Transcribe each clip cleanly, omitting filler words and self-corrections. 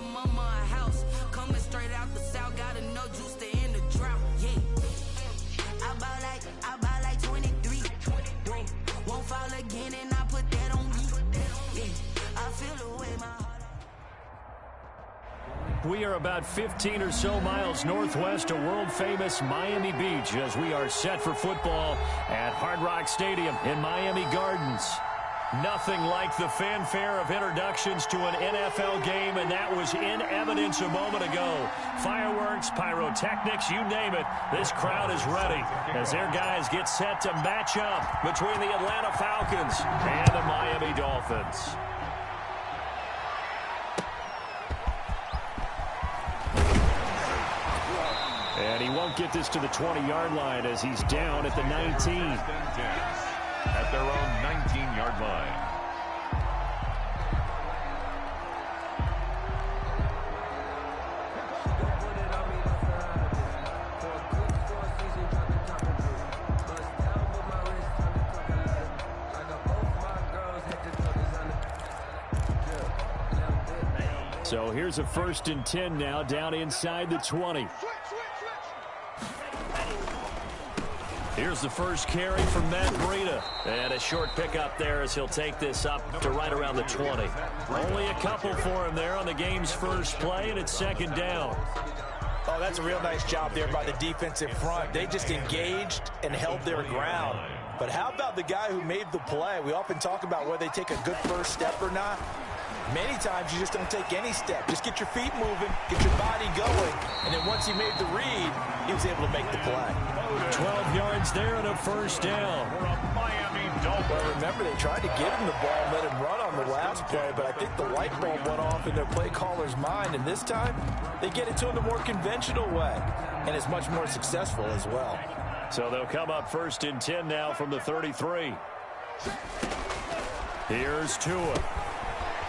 my mama a house. Coming straight out the south, got enough juice to end the drought. Yeah. I buy like 23. Whoa. Won't fall again and I put that on me. Yeah. I feel the way my heart. We are about 15 or so miles northwest of world-famous Miami Beach as we are set for football at Hard Rock Stadium in Miami Gardens. Nothing like the fanfare of introductions to an NFL game, and that was in evidence a moment ago. Fireworks, pyrotechnics, you name it, this crowd is ready as their guys get set to match up between the Atlanta Falcons and the Miami Dolphins. And he won't get this to the 20-yard line as he's down at the 19. At their own 19-yard line. So here's a 1st and 10 now down inside the 20. Here's the first carry from Matt Breida. And a short pickup there as he'll take this up to right around the 20. Only a couple for him there on the game's first play, and it's 2nd down. Oh, that's a real nice job there by the defensive front. They just engaged and held their ground. But how about the guy who made the play? We often talk about whether they take a good first step or not. Many times you just don't take any step. Just get your feet moving, get your body going, and then once he made the read, he was able to make the play. 12 yards there and a 1st down. Well, remember, they tried to give him the ball and let him run on the last play, but I think the light bulb went off in their play caller's mind, and this time they get it to him the more conventional way, and it's much more successful as well. So they'll come up 1st and 10 now from the 33. Here's Tua.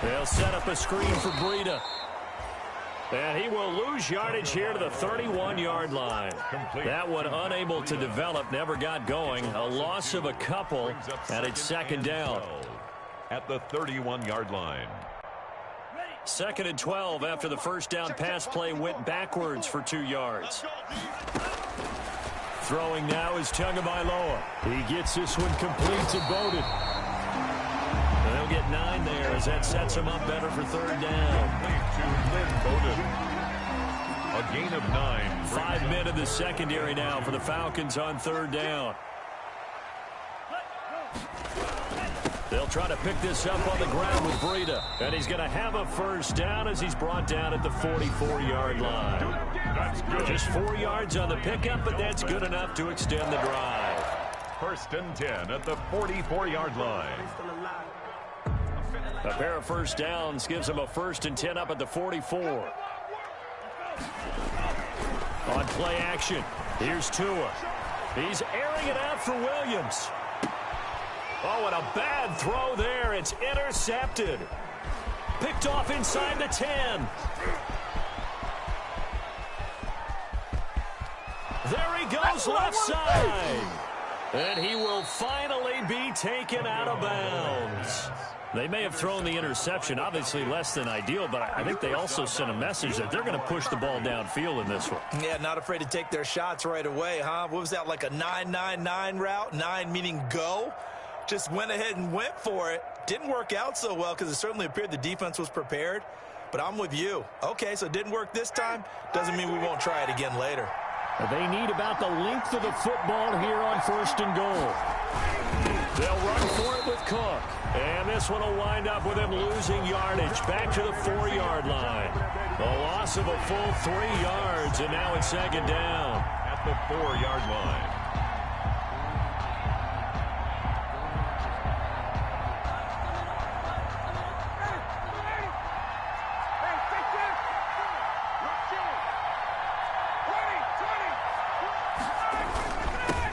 They'll set up a screen for Breida. And he will lose yardage here to the 31-yard line. That one unable to develop, never got going. A loss of a couple, and it's 2nd down. At the 31-yard line. 2nd and 12 after the first down pass play went backwards for 2 yards. Throwing now is Tagovailoa. He gets this one complete to Bowden. They'll get 9 there as that sets him up better for 3rd down. A gain of 9. 5 men in the secondary now for the Falcons on 3rd down. They'll try to pick this up on the ground with Breida. And he's going to have a 1st down as he's brought down at the 44-yard line. That's good. Just 4 yards on the pickup, but that's good enough to extend the drive. 1st and 10 at the 44-yard line. A pair of 1st downs gives him a 1st and 10 up at the 44. On play action, here's Tua. He's airing it out for Williams. Oh, and a bad throw there. It's intercepted. Picked off inside the 10. There he goes, left side. And he will finally be taken out of bounds. They may have thrown the interception, obviously less than ideal, but I think they also sent a message that they're going to push the ball downfield in this one. Yeah, not afraid to take their shots right away, huh? What was that, like a 9-9-9 route? 9 meaning go? Just went ahead and went for it. Didn't work out so well because it certainly appeared the defense was prepared. But I'm with you. Okay, so it didn't work this time. Doesn't mean we won't try it again later. They need about the length of the football here on 1st and goal. They'll run for it with Cook. And this one will wind up with him losing yardage back to the 4-yard line. A loss of a full 3 yards, and now it's 2nd down. At the 4-yard line.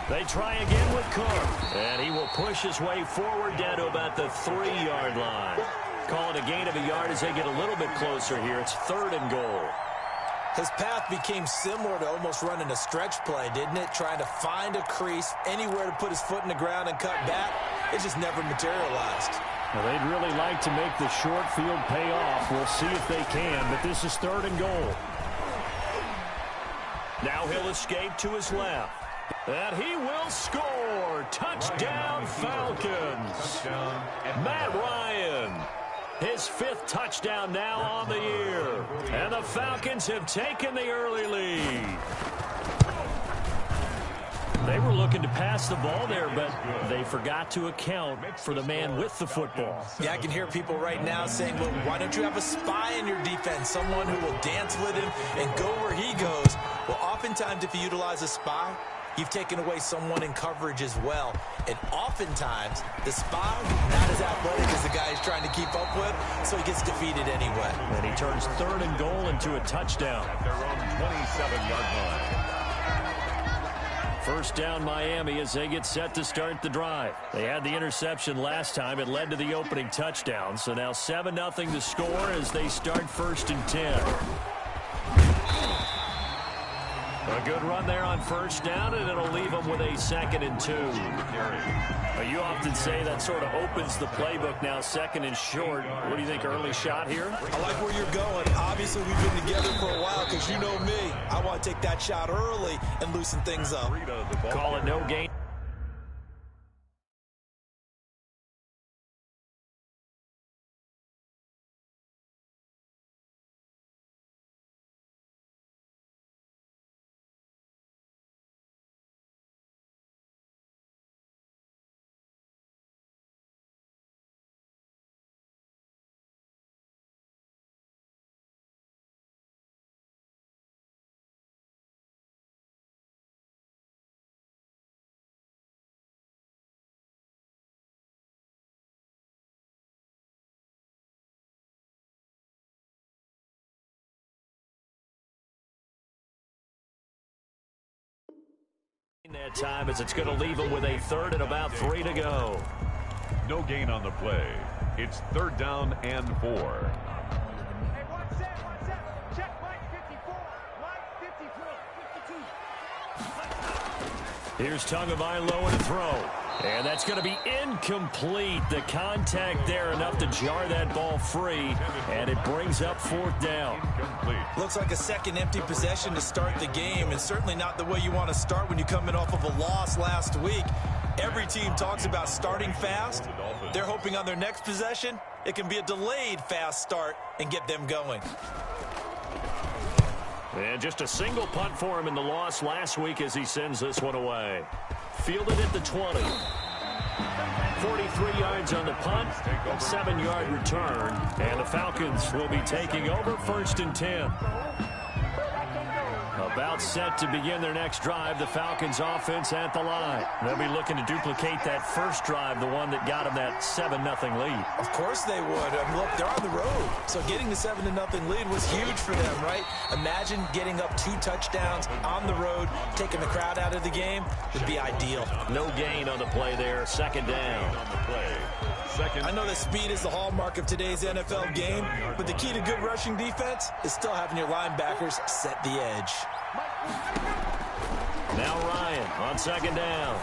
They try again with Cook, and he will push his way forward down to about the 3-yard line. Call it a gain of a yard as they get a little bit closer here. It's 3rd and goal. His path became similar to almost running a stretch play, didn't it? Trying to find a crease, anywhere to put his foot in the ground and cut back. It just never materialized. Well, they'd really like to make the short field pay off. We'll see if they can, but this is 3rd and goal. Now he'll escape to his left. And he will score. Touchdown, Falcons. Matt Ryan. His 5th touchdown now on the year. And the Falcons have taken the early lead. They were looking to pass the ball there, but they forgot to account for the man with the football. Yeah, I can hear people right now saying, well, why don't you have a spy in your defense, someone who will dance with him and go where he goes? Well, oftentimes if you utilize a spy, you've taken away someone in coverage as well. And oftentimes, the spy, not as athletic as the guy he's trying to keep up with, so he gets defeated anyway. And he turns 3rd and goal into a touchdown. At their own 27-yard line. First down Miami as they get set to start the drive. They had the interception last time. It led to the opening touchdown. So now 7-0 the score as they start 1st and 10. A good run there on 1st down, and it'll leave them with a 2nd and 2. You often say that sort of opens the playbook now, 2nd and short. What do you think, early shot here? I like where you're going. Obviously, we've been together for a while because you know me. I want to take that shot early and loosen things up. Call it no gain. That time as it's going to leave them with a 3rd and about 3 to go. No gain on the play. It's 3rd down and 4. Hey, one set. Check Mike 54. Mike 53. 52. Here's Tagovailoa to throw. And that's going to be incomplete. The contact there enough to jar that ball free. And it brings up 4th down. Looks like a second empty possession to start the game, and certainly not the way you want to start when you come in off of a loss last week. Every team talks about starting fast. They're hoping on their next possession, it can be a delayed fast start and get them going. And just a single punt for him in the loss last week as he sends this one away. Fielded at the 20. 43 yards on the punt, a 7-yard return, and the Falcons will be taking over 1st and 10. About set to begin their next drive, the Falcons offense at the line. They'll be looking to duplicate that first drive, the one that got them that 7-0 lead. Of course they would. Look, they're on the road, so getting the 7-0 lead was huge for them, right? Imagine getting up 2 touchdowns on the road, taking the crowd out of the game would be ideal. No gain on the play there, 2nd down. On the play. Second. I know that speed is the hallmark of today's NFL game, but the key to good rushing defense is still having your linebackers set the edge. Now Ryan on 2nd down.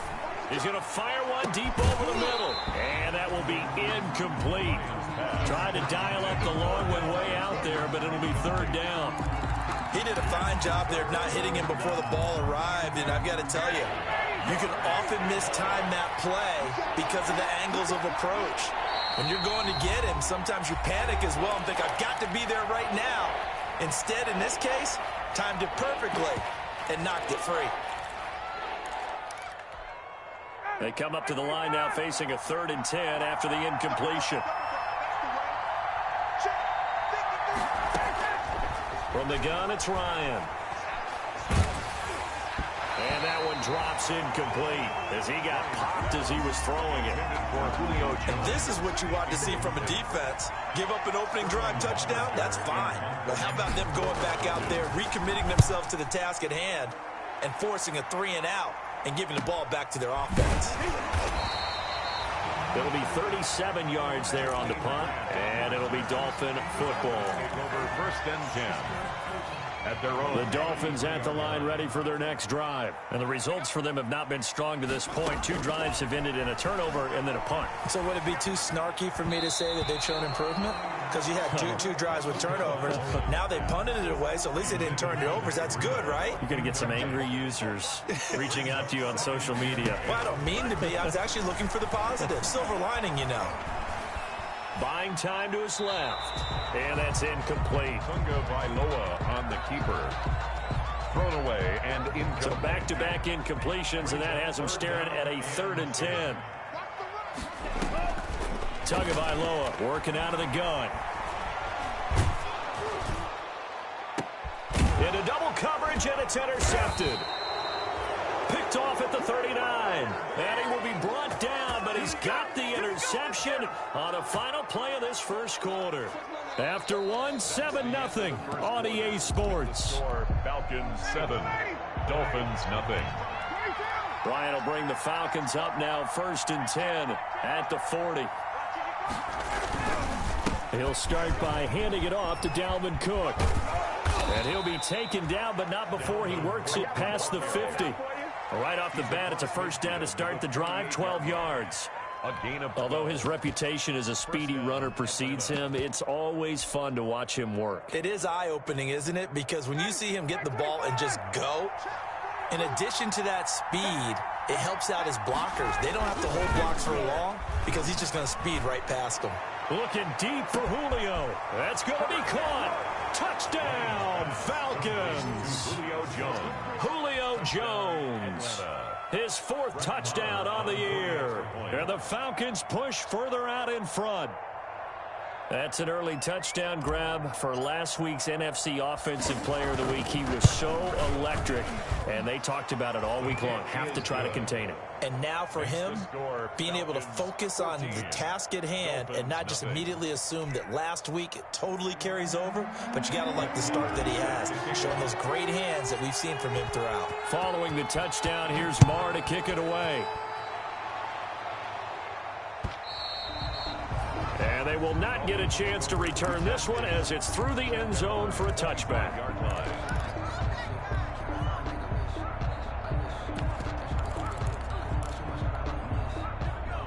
He's going to fire one deep over the middle. And that will be incomplete. Trying to dial up the long one way out there, but it'll be 3rd down. He did a fine job there of not hitting him before the ball arrived, and I've got to tell you, you can often mistime that play because of the angles of approach. When you're going to get him, sometimes you panic as well and think, I've got to be there right now. Instead, in this case, timed it perfectly and knocked it free. They come up to the line now facing a 3rd and 10 after the incompletion. From the gun, it's Ryan. And that one drops incomplete as he got popped as he was throwing it. And this is what you want to see from a defense. Give up an opening drive touchdown, that's fine. But how about them going back out there, recommitting themselves to the task at hand, and forcing a 3 and out and giving the ball back to their offense? It'll be 37 yards there on the punt, and it'll be Dolphin football. Over 1st and 10. At their own. The Dolphins at the line ready for their next drive. And the results for them have not been strong to this point. 2 drives have ended in a turnover and then a punt. So would it be too snarky for me to say that they've shown improvement? Because you had two drives with turnovers. Now they punted it away, so at least they didn't turn it over. That's good, right? You're going to get some angry users reaching out to you on social media. Well, I don't mean to be. I was actually looking for the positive. Silver lining, you know. Buying time to his left. And that's incomplete. Tunga Bailoa on the keeper. Thrown away and incomplete. So back-to-back incompletions, and that has him staring at a 3rd and 10. Tunga Bailoa working out of the gun. Into double coverage, and it's intercepted. Picked off at the 39. And he will be brought down, but he's got the interception on a final play of this first quarter. After 7-0 on EA Sports. Falcons 7, Dolphins nothing. Bryant will bring the Falcons up now 1st and 10 at the 40. He'll start by handing it off to Dalvin Cook. And he'll be taken down, but not before he works it past the 50. Right off the bat, it's a 1st down to start the drive, 12 yards. Although his reputation as a speedy runner precedes him, it's always fun to watch him work. It is eye-opening, isn't it? Because when you see him get the ball and just go, in addition to that speed, it helps out his blockers. They don't have to hold blocks for long because he's just going to speed right past them. Looking deep for Julio. That's going to be caught. Touchdown, Falcons. Julio Jones. His 4th touchdown on the year. And the Falcons push further out in front. That's an early touchdown grab for last week's NFC Offensive Player of the Week. He was so electric, and they talked about it all week long. Have to try to contain him. And now for him, being able to focus on the task at hand and not just immediately assume that last week it totally carries over, but you got to like the start that he has, showing those great hands that we've seen from him throughout. Following the touchdown, here's Marr to kick it away. And they will not get a chance to return this one as it's through the end zone for a touchback.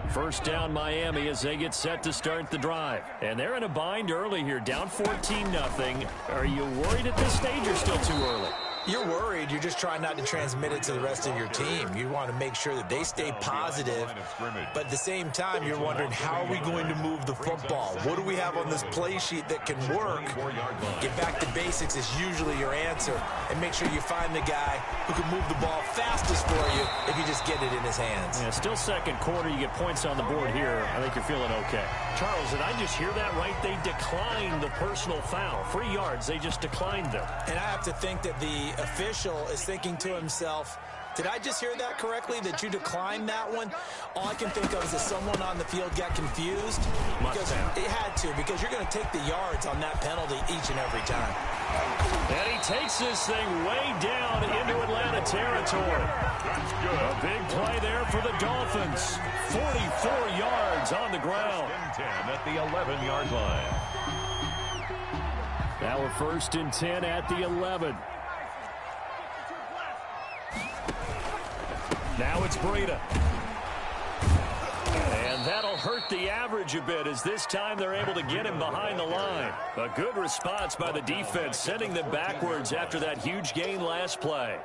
First down Miami as they get set to start the drive. And they're in a bind early here, down 14-0. Are you worried at this stage or still too early? You're worried. You're just trying not to transmit it to the rest of your team. You want to make sure that they stay positive. But at the same time, you're wondering, how are we going to move the football? What do we have on this play sheet that can work? Get back to basics is usually your answer. And make sure you find the guy who can move the ball fastest for you if you just get it in his hands. Yeah, still second quarter. You get points on the board here. I think you're feeling okay. Charles, did I just hear that right? They declined the personal foul. 3 yards. They just declined them. And I have to think that the official is thinking to himself, did I just hear that correctly, that you declined that one? All I can think of is that someone on the field got confused. Because it had to, because you're going to take the yards on that penalty each and every time. And he takes this thing way down into Atlanta territory. A big play there for the Dolphins. 44 yards on the ground. 10 at the 11-yard line. Now we're 1st and 10 at the 11. Now it's Breida. And that'll hurt the average a bit as this time they're able to get him behind the line. A good response by the defense, sending them backwards after that huge gain last play.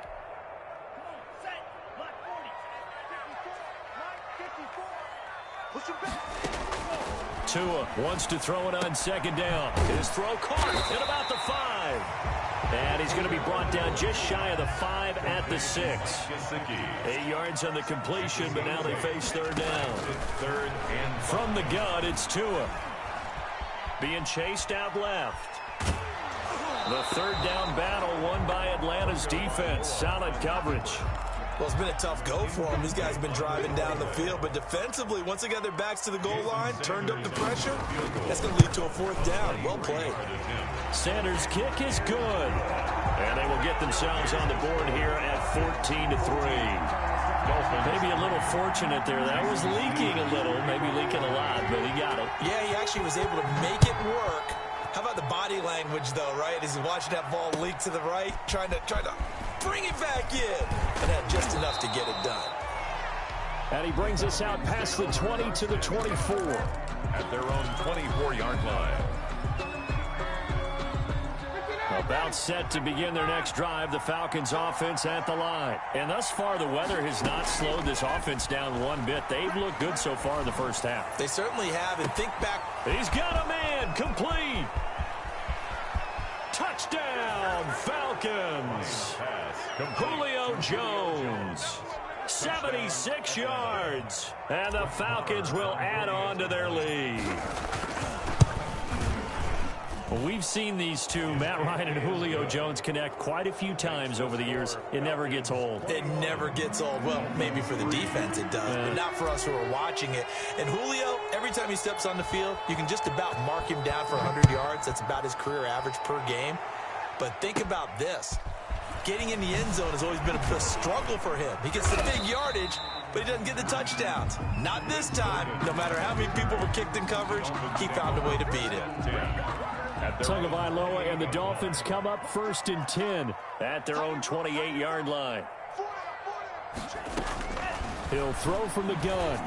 Tua wants to throw it on 2nd down. His throw caught at about the 5. And he's going to be brought down just shy of the 5 at the 6. 8 yards on the completion, but now they face 3rd down. From the gun, it's Tua. Being chased out left. The 3rd down battle won by Atlanta's defense. Solid coverage. Well, it's been a tough go for them. These guys have been driving down the field, but defensively, once they got their backs to the goal line, turned up the pressure, that's going to lead to a 4th down. Well played. Sanders' kick is good. And they will get themselves on the board here at 14-3. Maybe a little fortunate there. That was leaking a little, maybe leaking a lot, but he got it. Yeah, he actually was able to make it work. How about the body language, though, right? As he's watching that ball leak to the right, trying to bring it back in, and had just enough to get it done. And he brings us out past the 20 to the 24. At their own 24-yard line. About set to begin their next drive, the Falcons offense at the line. And thus far, the weather has not slowed this offense down one bit. They've looked good so far in the first half. They certainly have, and think back. He's got a man, complete. Touchdown, Falcons. Julio Jones, 76 yards. And the Falcons will add on to their lead. Well, we've seen these two, Matt Ryan and Julio Jones, connect quite a few times over the years. It never gets old. It never gets old. Well, maybe for the defense it does, but not for us who are watching it. And Julio, every time he steps on the field, you can just about mark him down for 100 yards. That's about his career average per game. But think about this. Getting in the end zone has always been a struggle for him. He gets the big yardage, but he doesn't get the touchdowns. Not this time. No matter how many people were kicked in coverage, he found a way to beat it. Tagovailoa and the Dolphins come up 1st and 10 at their own 28-yard line. He'll throw from the gun.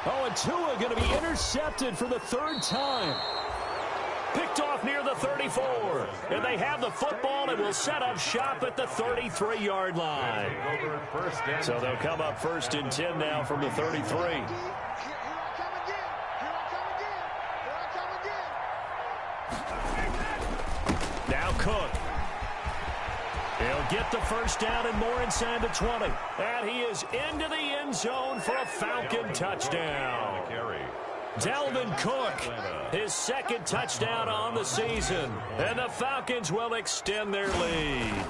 Oh, and Tua going to be intercepted for the 3rd time. Picked off near the 34. And they have the football and will set up shop at the 33-yard line. So they'll come up 1st and 10 now from the 33. Now Cook. He'll get the first down and more inside the 20. And he is into the end zone for a Falcon touchdown. Dalvin Cook, his 2nd touchdown on the season. And the Falcons will extend their lead.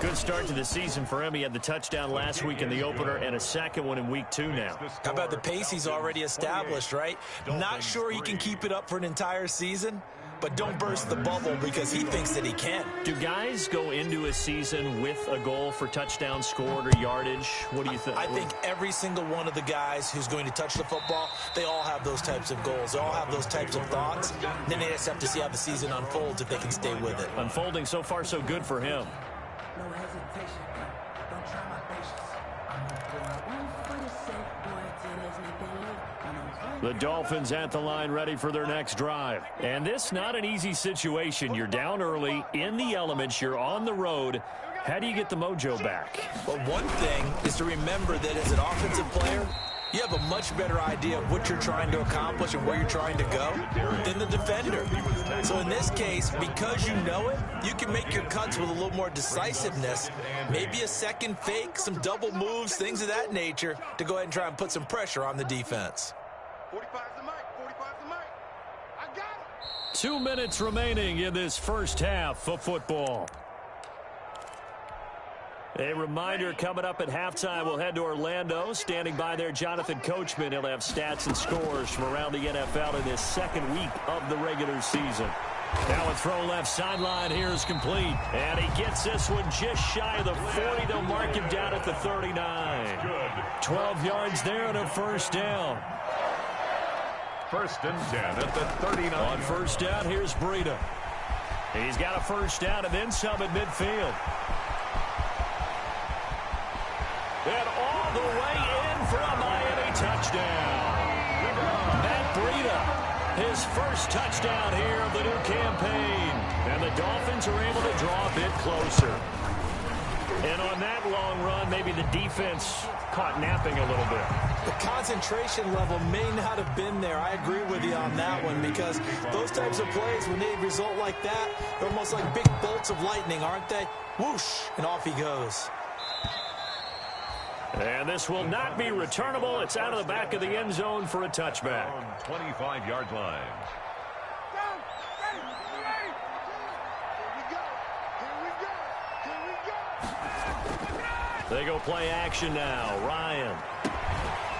Good start to the season for him. He had the touchdown last week in the opener and a 2nd one in week 2 now. How about the pace he's already established, right? Not sure he can keep it up for an entire season, but don't burst the bubble because he thinks that he can. Do guys go into a season with a goal for touchdown scored or yardage? What do you think? I think every single one of the guys who's going to touch the football, they all have those types of goals. They all have those types of thoughts. Then they just have to see how the season unfolds if they can stay with it. Unfolding so far so good for him. No hesitation, don't try my patience. I'm gonna put my roof for the safe boy till there's nothing left. The Dolphins at the line ready for their next drive. And this not an easy situation. You're down early, in the elements, you're on the road. How do you get the mojo back? Well, one thing is to remember that as an offensive player, you have a much better idea of what you're trying to accomplish and where you're trying to go than the defender. So in this case, because you know it, you can make your cuts with a little more decisiveness, maybe a second fake, some double moves, things of that nature, to go ahead and try and put some pressure on the defense. 45's the mic, 45's the mic. I got it. 2 minutes remaining in this first half of football. A reminder coming up at halftime, we'll head to Orlando. Standing by there, Jonathan Coachman. He'll have stats and scores from around the NFL in his 2nd week of the regular season. Now a throw left sideline here is complete. And he gets this one just shy of the 40. They'll mark him down at the 39. 12 yards there and a first down. 1st and 10 at the 39. On first down, here's Breida. He's got a first down and then some at midfield. And all the way in for a Miami touchdown. Matt Breida, his first touchdown here of the new campaign. And the Dolphins are able to draw a bit closer. And on that long run, maybe the defense caught napping a little bit. The concentration level may not have been there. I agree with you on that one because those types of plays, when they result like that, they're almost like big bolts of lightning, aren't they? Whoosh, and off he goes. And this will not be returnable. It's out of the back of the end zone for a touchback. 25-yard line. They go play action now. Ryan.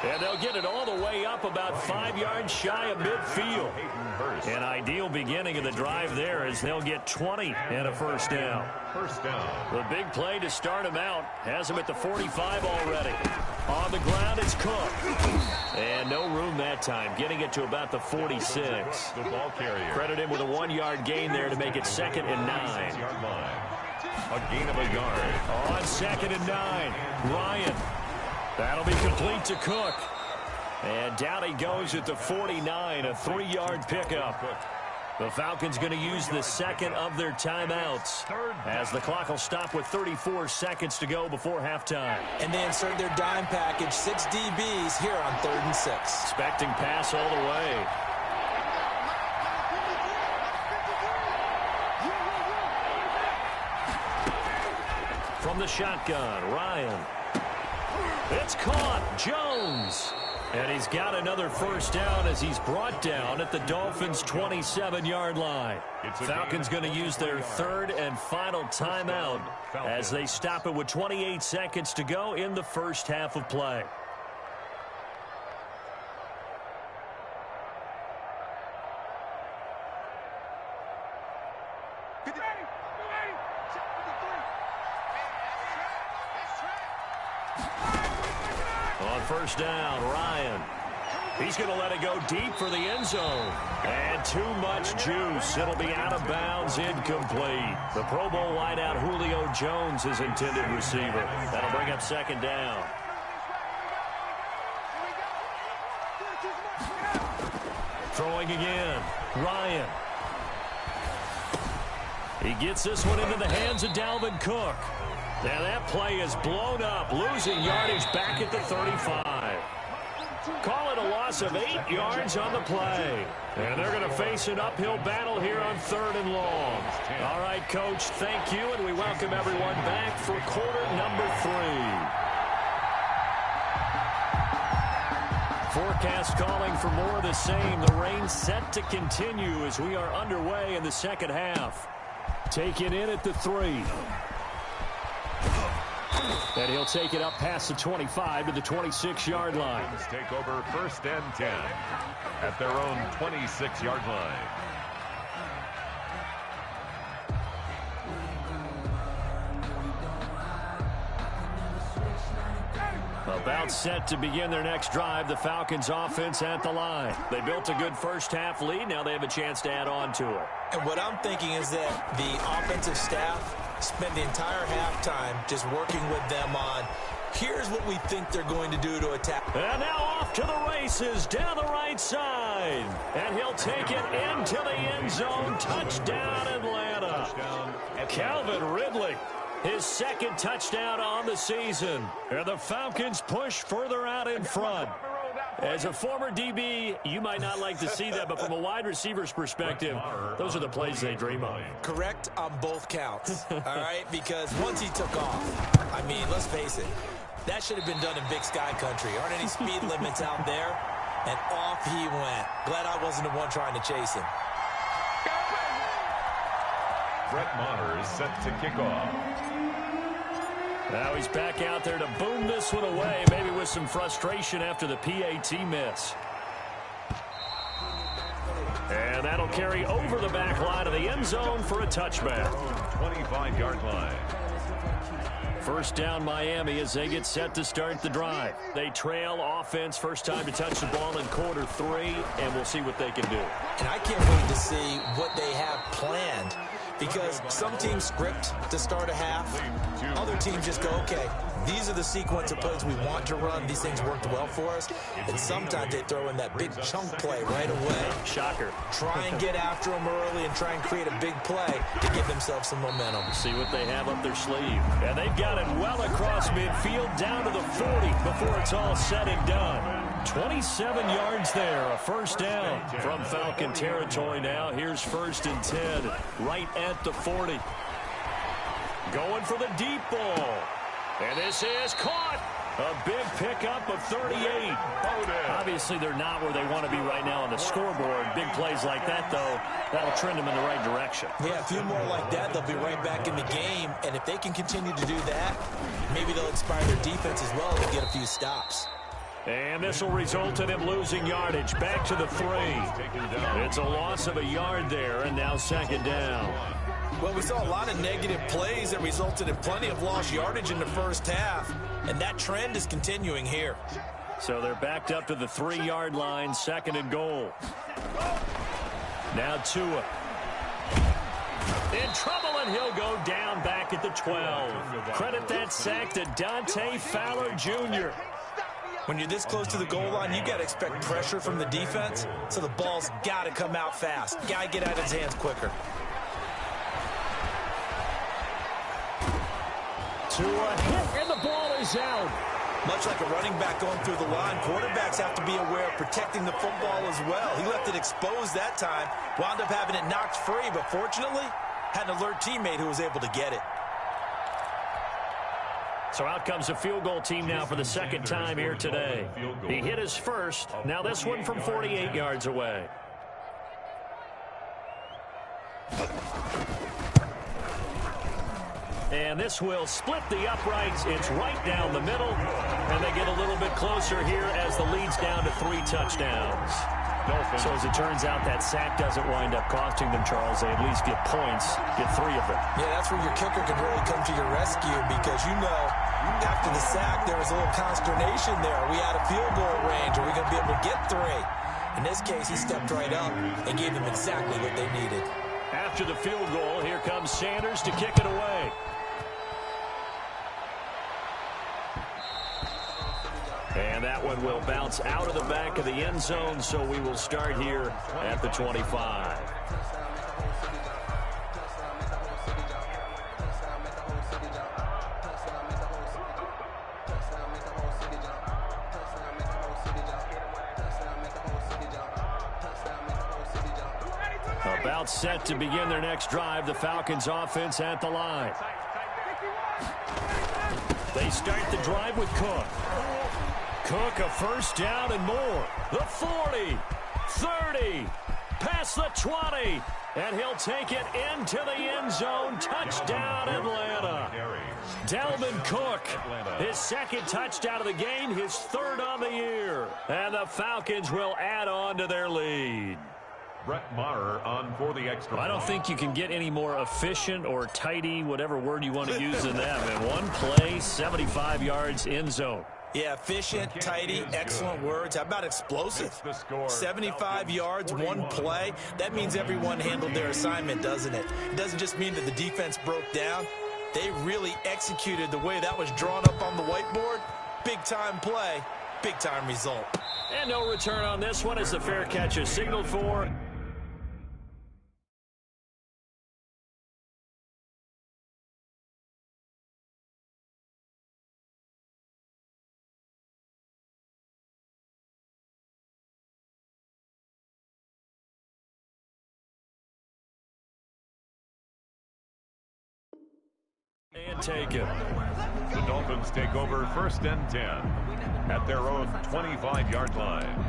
And they'll get it all the way up about 5 yards shy of midfield. An ideal beginning of the drive there as they'll get 20 and a first down. The big play to start him out has him at the 45 already. On the ground, it's Cook. And no room that time, getting it to about the 46. The ball carrier. Credit him with a 1-yard gain there to make it 2nd and 9. A gain of a yard. On 2nd and 9, Ryan. That'll be complete to Cook. And down he goes at the 49, a 3-yard pickup. The Falcons going to use the second of their timeouts as the clock will stop with 34 seconds to go before halftime. And they insert their dime package, 6 DBs here on 3rd and 6. Expecting pass all the way. From the shotgun, Ryan. It's caught. Jones. And he's got another first down as he's brought down at the Dolphins' 27-yard line. Falcons going to use their 3rd and final timeout as they stop it with 28 seconds to go in the first half of play. On first down, Ryan. He's going to let it go deep for the end zone. And too much juice. It'll be out of bounds, incomplete. The Pro Bowl wideout Julio Jones is intended receiver. That'll bring up 2nd down. Throwing again, Ryan. He gets this one into the hands of Dalvin Cook. Now that play is blown up, losing yardage back at the 35. Call it a loss of 8 yards on the play. And they're going to face an uphill battle here on 3rd and long. All right, Coach, thank you, and we welcome everyone back for quarter number 3. Forecast calling for more of the same. The rain set to continue as we are underway in the second half. Taken in at the 3. And he'll take it up past the 25 to the 26-yard line. Take over 1st and 10 at their own 26-yard line. About set to begin their next drive, the Falcons offense at the line. They built a good first half lead. Now they have a chance to add on to it. And what I'm thinking is that the offensive staff spend the entire halftime just working with them on, here's what we think they're going to do to attack. And now off to the races down the right side. And he'll take it into the end zone. Touchdown, Atlanta. Calvin Ridley, his 2nd touchdown on the season. And the Falcons push further out in front. As a former DB, you might not like to see that, but from a wide receiver's perspective, those are the plays they dream of. Correct on both counts, all right? Because once he took off, I mean, let's face it, that should have been done in Big Sky Country. Aren't any speed limits out there? And off he went. Glad I wasn't the one trying to chase him. Brett Maher is set to kick off. Now he's back out there to boom this one away, maybe with some frustration after the PAT miss. And that'll carry over the back line of the end zone for a touchback. 25-yard line. First down Miami as they get set to start the drive. They trail offense, first time to touch the ball in quarter 3, and we'll see what they can do. And I can't wait to see what they have planned, because some teams script to start a half. Other teams just go, okay, these are the sequence of plays we want to run. These things worked well for us. And sometimes they throw in that big chunk play right away. Shocker. Try and get after them early and try and create a big play to give themselves some momentum. See what they have up their sleeve. And they've got it well across midfield down to the 40 before it's all said and done. 27 yards there, a first down from Falcon territory now. Here's 1st and 10, right at the 40. Going for the deep ball. And this is caught. A big pickup of 38. Obviously, they're not where they want to be right now on the scoreboard. Big plays like that, though, that'll trend them in the right direction. Yeah, a few more like that, they'll be right back in the game. And if they can continue to do that, maybe they'll inspire their defense as well to get a few stops. And this will result in him losing yardage. Back to the 3. It's a loss of a yard there, and now second down. Well, we saw a lot of negative plays that resulted in plenty of lost yardage in the first half, and that trend is continuing here. So they're backed up to the 3-yard line, second and goal. Now Tua. In trouble, and he'll go down back at the 12. Credit that sack to Dante Fowler Jr. When you're this close to the goal line, you got to expect pressure from the defense, so the ball's got to come out fast. Got to get out of his hands quicker. Tua hit, and the ball is out. Much like a running back going through the line, quarterbacks have to be aware of protecting the football as well. He left it exposed that time, wound up having it knocked free, but fortunately, had an alert teammate who was able to get it. So out comes the field goal team now for the second time here today. He hit his first. Now this one from 48 yards away. And this will split the uprights. It's right down the middle. And they get a little bit closer here as the lead's down to 3 touchdowns. So as it turns out, that sack doesn't wind up costing them, Charles. They at least get points, get 3 of them. Yeah, that's where your kicker can really come to your rescue because, you know, after the sack, there was a little consternation there. Are we out of field goal range? Are we going to be able to get 3? In this case, he stepped right up and gave them exactly what they needed. After the field goal, here comes Sanders to kick it away. And that one will bounce out of the back of the end zone, so we will start here at the 25. About set to begin their next drive, the Falcons offense at the line. They start the drive with Cook. Cook, a first down and more. The 40, 30, past the 20, and he'll take it into the end zone. Touchdown, Atlanta. Dalvin Cook, his second touchdown of the game, his 3rd on the year. And the Falcons will add on to their lead. Brett Maher on for the extra. I don't think you can get any more efficient or tidy, whatever word you want to use in that. In one play, 75 yards end zone. Yeah, efficient, tidy, excellent words. How about explosive? 75 yards, one play. That means everyone handled their assignment, doesn't it? It doesn't just mean that the defense broke down. They really executed the way that was drawn up on the whiteboard. Big-time play, big-time result. And no return on this one as the fair catch is signaled for. And take it. The Dolphins take over 1st and 10 at their own 25-yard line.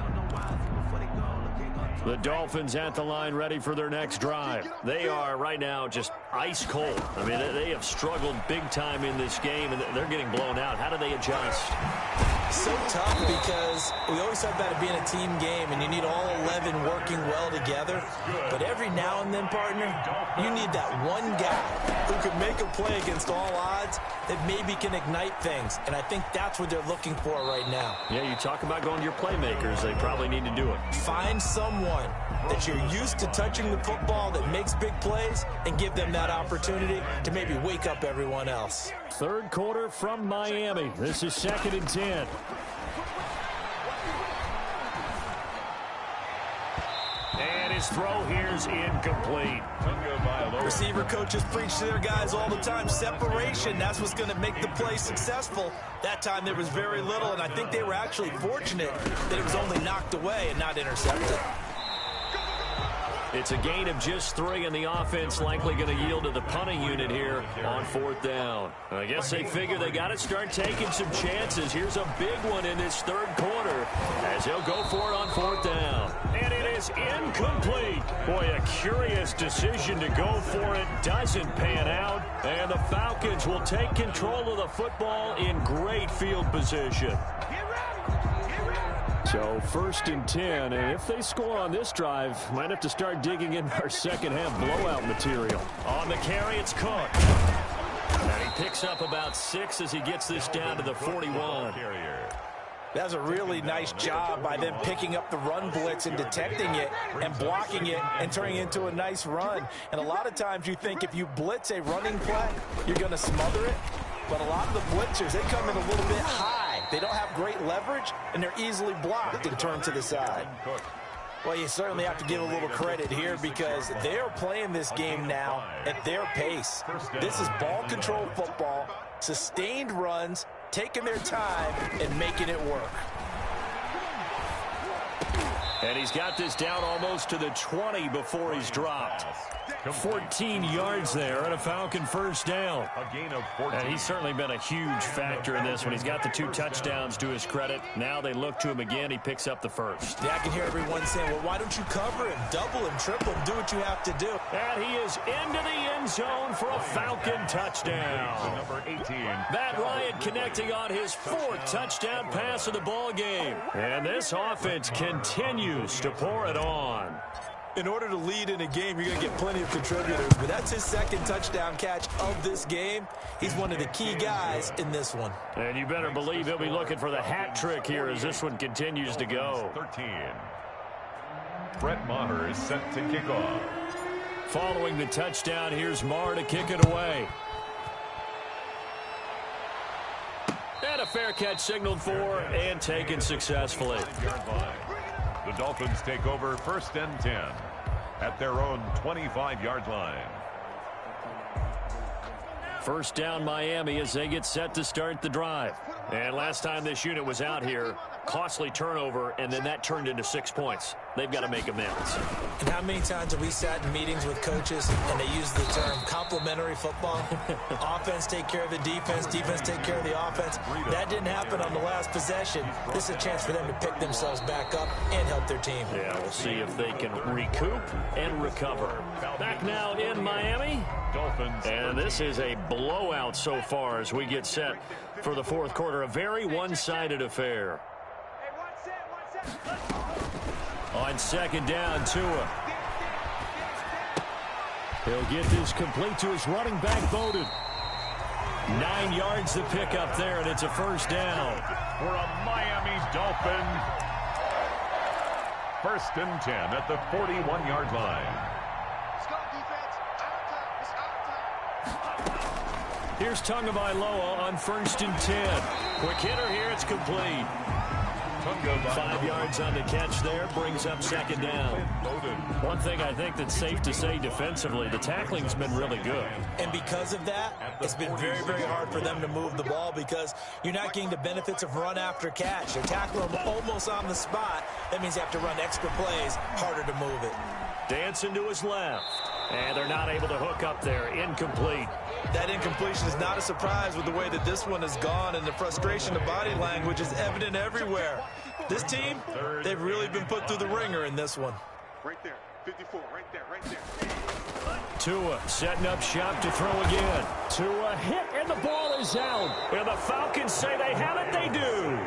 The Dolphins at the line ready for their next drive. They are right now just ice cold. I mean, they have struggled big time in this game, and they're getting blown out. How do they adjust? So tough because we always talk about it being a team game, and you need all 11 working well together. But every now and then, partner, you need that one guy who can make a play against all odds that maybe can ignite things. And I think that's what they're looking for right now. Yeah, you talk about going to your playmakers. They probably need to do it. Find someone that you're used to touching the football that makes big plays and give them that opportunity to maybe wake up everyone else. 3rd quarter from Miami. This is 2nd and 10. And his throw here's incomplete. Receiver coaches preach to their guys all the time. Separation, that's what's going to make the play successful. That time there was very little, and I think they were actually fortunate that it was only knocked away and not intercepted. It's a gain of just 3, and the offense likely going to yield to the punting unit here on 4th down. I guess they figure they got to start taking some chances. Here's a big one in this 3rd quarter as they'll go for it on 4th down. And it is incomplete. Boy, a curious decision to go for it. Doesn't pan out. And the Falcons will take control of the football in great field position. So 1st and 10, and if they score on this drive, might have to start digging in our second half blowout material. On the carry, it's Cook. And he picks up about 6 as he gets this down to the 41. That's a really nice job by them picking up the run blitz and detecting it and blocking it and turning it into a nice run. And a lot of times you think if you blitz a running play, you're going to smother it. But a lot of the blitzers, they come in a little bit high. They don't have great leverage, and they're easily blocked and turned to the side. Well, you certainly have to give a little credit here because they're playing this game now at their pace. This is ball control football, sustained runs, taking their time and making it work. And he's got this down almost to the 20 before he's dropped. 14 yards there and a Falcon first down. A gain of 14. And he's certainly been a huge factor in this one. He's got the 2 touchdowns to his credit. Now they look to him again. He picks up the first. Yeah, I can hear everyone saying, well, why don't you cover him, double him, triple him, do what you have to do. And he is into the end zone for a Falcon touchdown. Number 18. Matt Ryan connecting on his 4th touchdown pass of the ball game. And this offense continues to pour it on. In order to lead in a game, you're going to get plenty of contributors. But that's his 2nd touchdown catch of this game. He's one of the key guys in this one. And you better believe he'll be looking for the hat trick here as this one continues to go. 13. Brett Maher is set to kick off. Following the touchdown, here's Maher to kick it away. And a fair catch signaled for and taken successfully. The Dolphins take over 1st and 10 at their own 25-yard line. First down Miami as they get set to start the drive. And last time this unit was out here, costly turnover, and then that turned into 6 points. They've got to make amends. And how many times have we sat in meetings with coaches and they use the term complementary football? Offense take care of the defense, defense take care of the offense. That didn't happen on the last possession. This is a chance for them to pick themselves back up and help their team. Yeah, we'll see if they can recoup and recover. Back now in Miami. Dolphins. And this is a blowout so far as we get set for the 4th quarter. A very one-sided affair. On 2nd down, Tua. He'll get this complete to his running back, Bowden. 9 yards to pick up there, and it's a first down. For a Miami Dolphin. 1st and 10 at the 41-yard line. Here's Tagovailoa on 1st and 10. Quick hitter here, it's complete. 5 yards on the catch there, brings up 2nd down. One thing I think that's safe to say defensively, the tackling's been really good. And because of that, it's been very, very hard for them to move the ball because you're not getting the benefits of run after catch. They're tackling them almost on the spot. That means you have to run extra plays, harder to move it. Dancing to his left. And they're not able to hook up there. Incomplete. That incompletion is not a surprise with the way that this one has gone, and the frustration of body language is evident everywhere. This team, they've really been put through the ringer in this one. Right there, 54, right there. Tua setting up shop to throw again. Tua hit, and the ball is out. And the Falcons say they have it, they do.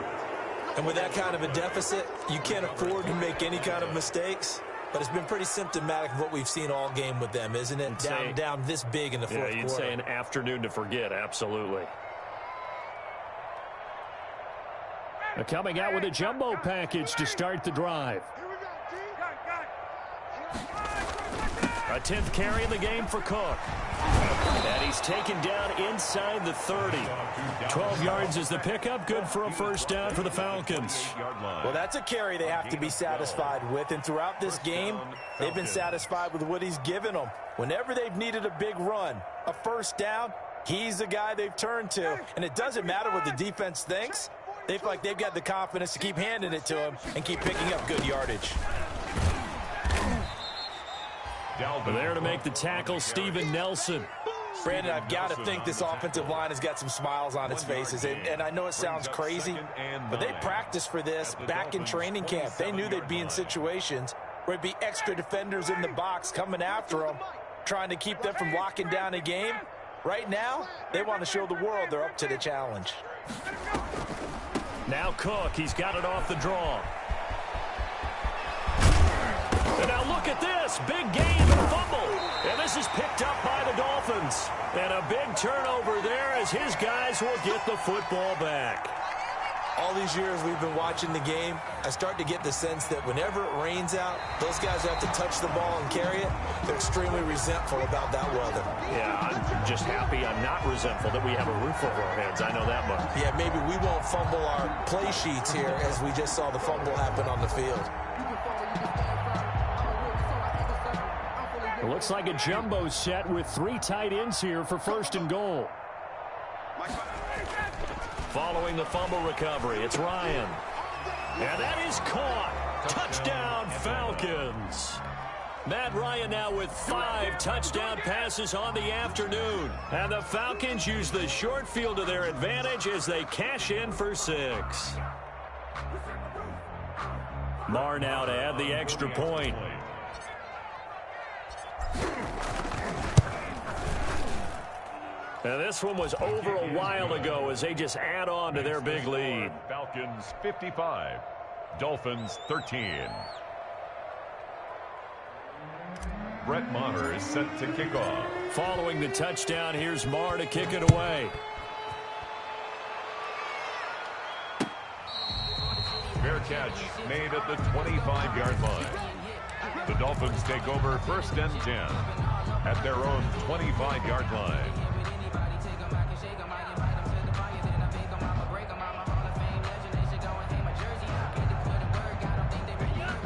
And with that kind of a deficit, you can't afford to make any kind of mistakes. But it's been pretty symptomatic of what we've seen all game with them, isn't it? Down this big in the 4th quarter. Yeah, you'd say an afternoon to forget, absolutely. They're coming out with a jumbo package to start the drive. A 10th carry in the game for Cook. And he's taken down inside the 30. 12 yards is the pickup. Good for a first down for the Falcons. Well, that's a carry they have to be satisfied with. And throughout this game, they've been satisfied with what he's given them. Whenever they've needed a big run, a first down, he's the guy they've turned to. And it doesn't matter what the defense thinks. They feel like they've got the confidence to keep handing it to him and keep picking up good yardage. There to make the tackle, Steven Nelson. Brandon, I've got to think this offensive line has got some smiles on its faces. And I know it sounds crazy, but they practiced for this back in training camp. They knew they'd be in situations where it'd be extra defenders in the box coming after them, trying to keep them from locking down a game. Right now, they want to show the world they're up to the challenge. Now Cook, he's got it off the draw. And now look at this. Big gain for the fumble. And this is picked up by the Dolphins. And a big turnover there as his guys will get the football back. All these years we've been watching the game, I start to get the sense that whenever it rains out, those guys have to touch the ball and carry it. They're extremely resentful about that weather. Yeah, I'm just happy I'm not resentful that we have a roof over our heads. I know that much. Yeah, maybe we won't fumble our play sheets here as we just saw the fumble happen on the field. It looks like a jumbo set with 3 tight ends here for 1st and goal. Following the fumble recovery, it's Ryan. And that is caught. Touchdown, Falcons. Matt Ryan now with 5 touchdown passes on the afternoon. And the Falcons use the short field to their advantage as they cash in for 6. Marr now to add the extra point. And this one was over a while ago as they just add on to their big lead. Falcons 55, Dolphins 13. Brett Maher is set to kick off. Following the touchdown, here's Marr to kick it away. Fair catch made at the 25-yard line. The Dolphins take over 1st and 10 at their own 25-yard line.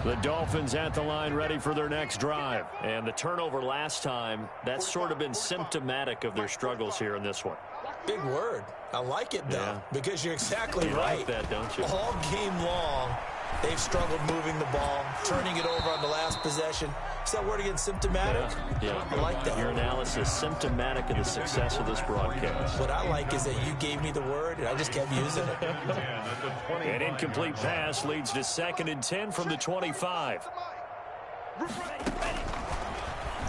The Dolphins at the line ready for their next drive. And the turnover last time, that's sort of been symptomatic of their struggles here in this one. Big word. I like it, though, because you're exactly you right. Like that, don't you? All game long, they've struggled moving the ball, turning it over on the last possession. Is that word again, symptomatic? Yeah. I like that. Your analysis, symptomatic of the success of this broadcast. What I like is that you gave me the word, and I just kept using it. An incomplete pass leads to 2nd and 10 from the 25.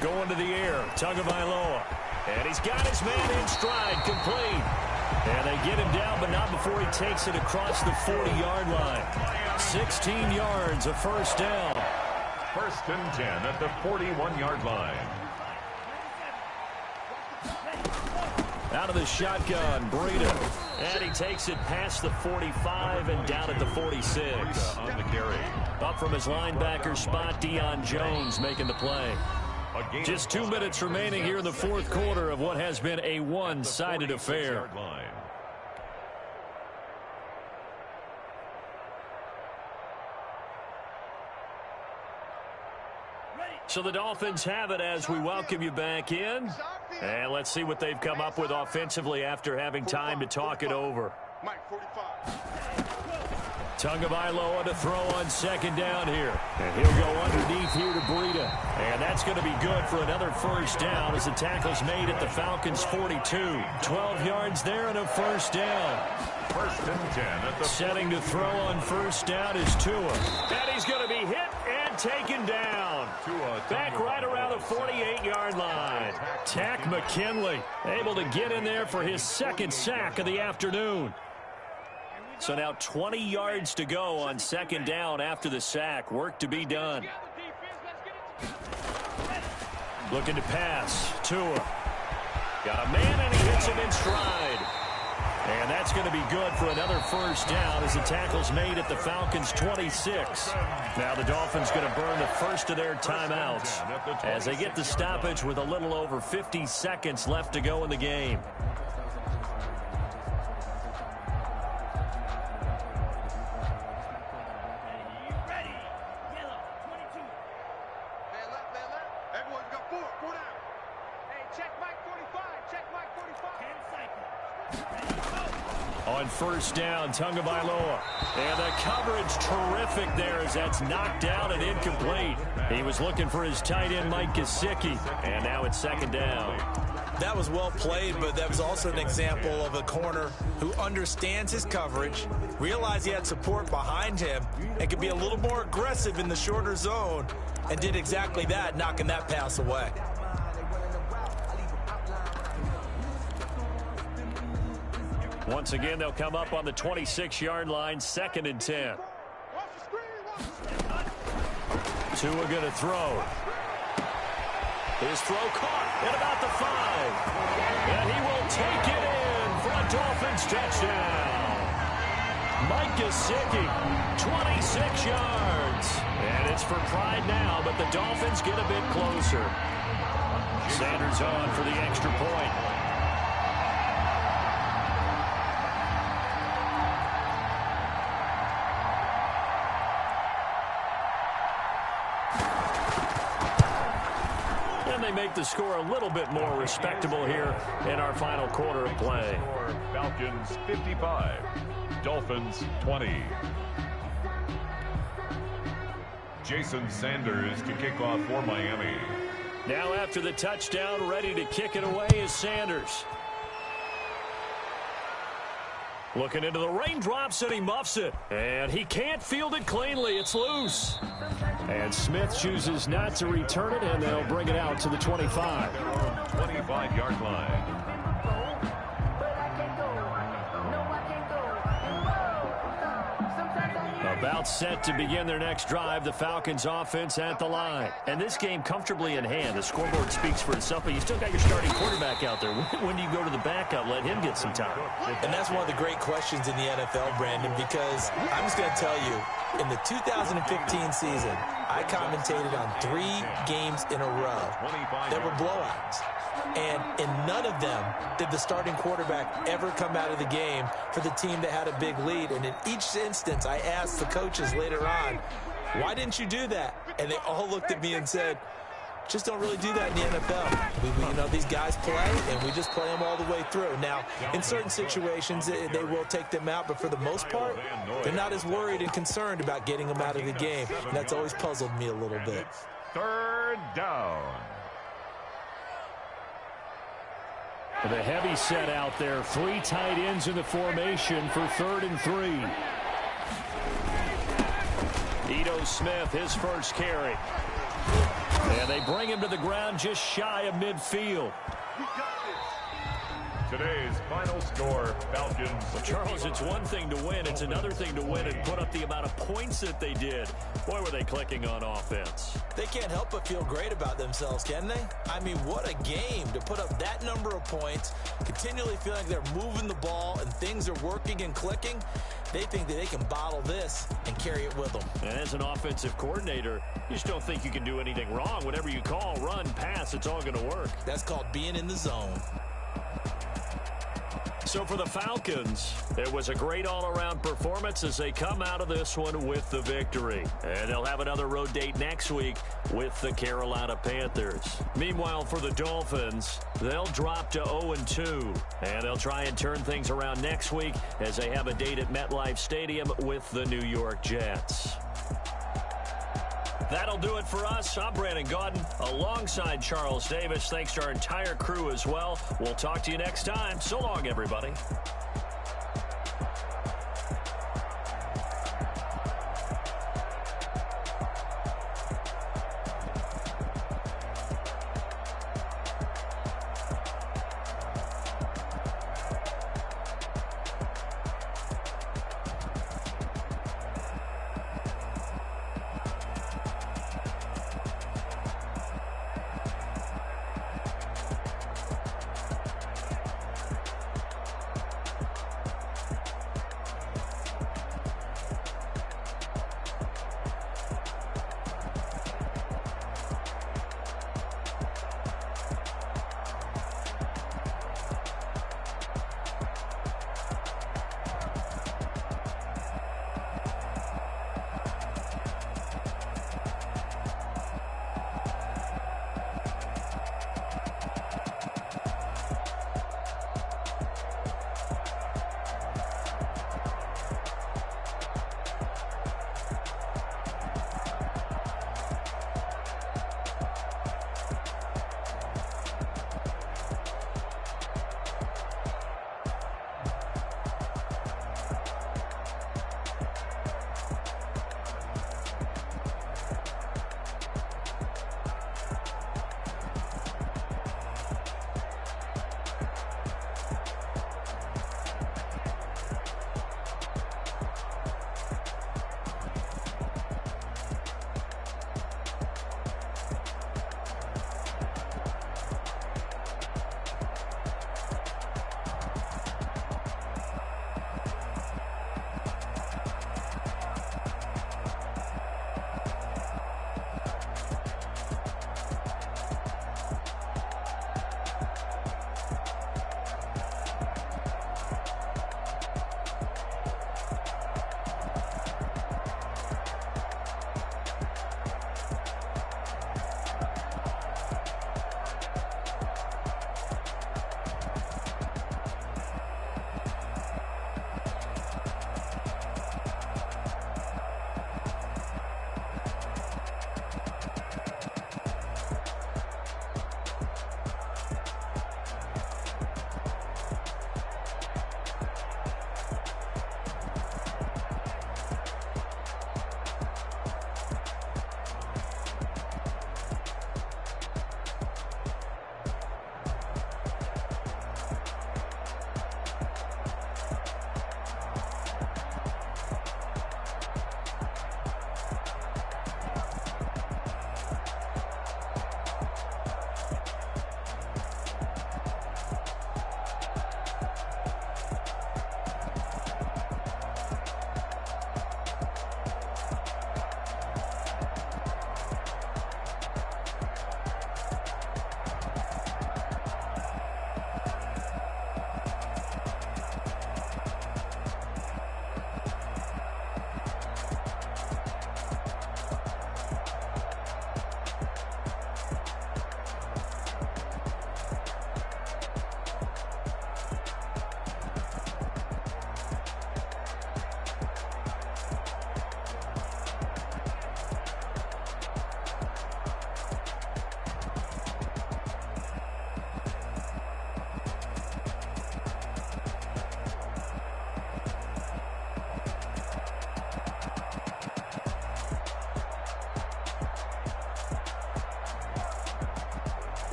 Going to the air, Tagovailoa. And he's got his man in stride, complete. And they get him down, but not before he takes it across the 40-yard line. 16 yards, a 1st down. 1st and 10 at the 41-yard line. Out of the shotgun, Breida. And he takes it past the 45 and down at the 46. On the carry. Up from his linebacker spot, Deion Jones making the play. Just 2 minutes remaining here in the 4th quarter of what has been a one-sided affair. So the Dolphins have it as we welcome you back in. And let's see what they've come up with offensively after having time to talk it over. Tagovailoa to throw on 2nd down here. And he'll go underneath here to Breida. And that's going to be good for another 1st down as the tackle's made at the Falcons' 42. 12 yards there and a 1st down. 1st and 10 at the setting to throw on 1st down is Tua. And he's going to be hit and taken down. Back right around the 48-yard line. Tack McKinley able to get in there for his 2nd sack of the afternoon. So now 20 yards to go on 2nd down after the sack. Work to be done. Looking to pass. Tua. Got a man and he hits him in stride. And that's going to be good for another 1st down as the tackle's made at the Falcons' 26. Now the Dolphins going to burn the first of their timeouts as they get the stoppage with a little over 50 seconds left to go in the game. On 1st down, Tagovailoa. And the coverage terrific there as that's knocked down and incomplete. He was looking for his tight end, Mike Gesicki. And now it's 2nd down. That was well played, but that was also an example of a corner who understands his coverage, realized he had support behind him, and could be a little more aggressive in the shorter zone, and did exactly that, knocking that pass away. Once again, they'll come up on the 26-yard line, 2nd and 10. Tua going to throw. His throw caught at about the 5. And he will take it in for a Dolphins touchdown. Mike Gesicki, 26 yards. And it's for pride now, but the Dolphins get a bit closer. Sanders on for the extra point. And they make the score a little bit more respectable here in our final quarter of play. Falcons 55, Dolphins 20. Jason Sanders to kick off for Miami. Now after the touchdown, ready to kick it away is Sanders. Looking into the raindrops, and he muffs it. And he can't field it cleanly. It's loose. And Smith chooses not to return it, and they'll bring it out to the 25. 25-yard line. About set to begin their next drive, the Falcons offense at the line. And this game comfortably in hand. The scoreboard speaks for itself, but you still got your starting quarterback out there. When do you go to the backup, let him get some time? And that's one of the great questions in the NFL, Brandon, because I'm just going to tell you, in the 2015 season, I commentated on 3 games in a row that were blowouts. And in none of them did the starting quarterback ever come out of the game for the team that had a big lead. And in each instance, I asked the coaches later on, why didn't you do that? And they all looked at me and said, just don't really do that in the NFL. You know, these guys play, and we just play them all the way through. Now, in certain situations, they will take them out, but for the most part, they're not as worried and concerned about getting them out of the game. And that's always puzzled me a little bit. Third down. The heavy set out there. 3 tight ends in the formation for 3rd and 3. Ito Smith, his first carry. And they bring him to the ground just shy of midfield. Today's final score, Falcons. Well, Charles, it's one thing to win. It's another thing to win and put up the amount of points that they did. Boy, were they clicking on offense. They can't help but feel great about themselves, can they? I mean, what a game to put up that number of points, continually feeling like they're moving the ball and things are working and clicking. They think that they can bottle this and carry it with them. And as an offensive coordinator, you just don't think you can do anything wrong. Whatever you call, run, pass, it's all going to work. That's called being in the zone. So for the Falcons, it was a great all-around performance as they come out of this one with the victory. And they'll have another road date next week with the Carolina Panthers. Meanwhile, for the Dolphins, they'll drop to 0-2. And they'll try and turn things around next week as they have a date at MetLife Stadium with the New York Jets. That'll do it for us. I'm Brandon Gaudin alongside Charles Davis. Thanks to our entire crew as well. We'll talk to you next time. So long, everybody.